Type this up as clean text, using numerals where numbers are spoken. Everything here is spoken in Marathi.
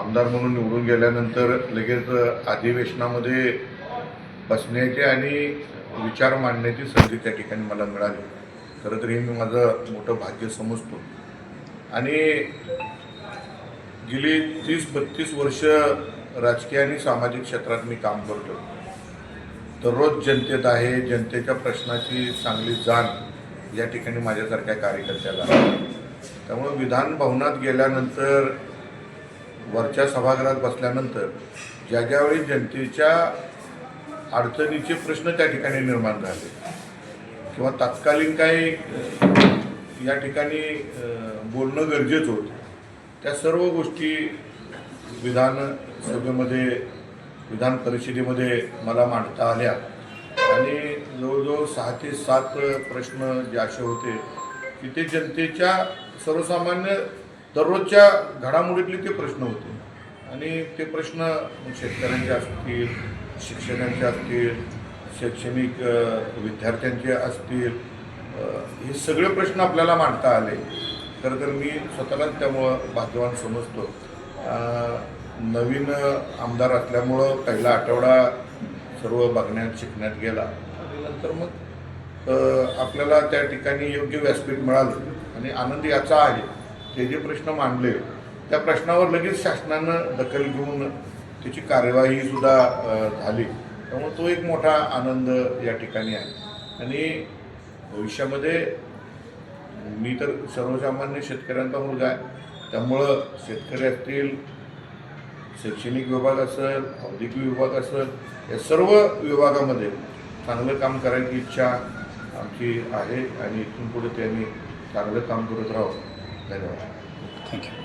आमदार म्हणून निवडून गेल्यानंतर लगेच अधिवेशनामध्ये बसण्याची आणि विचार मांडण्याची संधी त्या ठिकाणी मला मिळाली. खरं तर हे मी माझं मोठं भाग्य समजतो. आणि गेली 30-32 वर्ष राजकीय आणि सामाजिक क्षेत्रात मी काम करतो. दररोज जनतेत आहे. जनतेच्या प्रश्नाची चांगली जाण या ठिकाणी माझ्यासारख्या कार्यकर्त्याला. त्यामुळे विधान भवनात गेल्यानंतर वरच्या सभागृहात बसल्यानंतर ज्यावेळी जनतेच्या अडचणीचे प्रश्न त्या ठिकाणी निर्माण झाले किंवा तत्कालीन काही या ठिकाणी बोलणं गरजेचं होतं, त्या सर्व गोष्टी विधानसभेमध्ये विधान परिषदेमध्ये मला मांडता आल्या. आणि जवळजवळ 6 ते 7 प्रश्न जे असे होते की ते जनतेच्या सर्वसामान्य दररोजच्या घडामोडीतले ते प्रश्न होते. आणि ते प्रश्न शेतकऱ्यांचे असतील, शिक्षकांचे असतील, शैक्षणिक विद्यार्थ्यांचे असतील, हे सगळे प्रश्न आपल्याला मांडता आले. खरं तर मी स्वतःलाच त्यामुळं भाग्यवान समजतो. नवीन आमदार असल्यामुळं पहिला आठवडा सर्व बघण्यात शिकण्यात गेला आणि नंतर मग आपल्याला त्या ठिकाणी योग्य व्यासपीठ मिळालं. आणि आनंद याचा आहे ते जे प्रश्न मांडले त्या प्रश्नावर लगेच शासनानं दखल घेऊन त्याची कार्यवाहीसुद्धा झाली. त्यामुळे तो एक मोठा आनंद या ठिकाणी आहे. आणि भविष्यामध्ये मी तर सर्वसामान्य शेतकऱ्यांचा मुलगा आहे. त्यामुळं शेतकरी असतील, शैक्षणिक विभाग असेल, औद्योगिक विभाग असेल, या सर्व विभागामध्ये चांगलं काम करायची इच्छा आमची आहे. आणि इथून पुढे त्यांनी चांगलं काम करत राहावं. धन्यवाद. थँक्यू.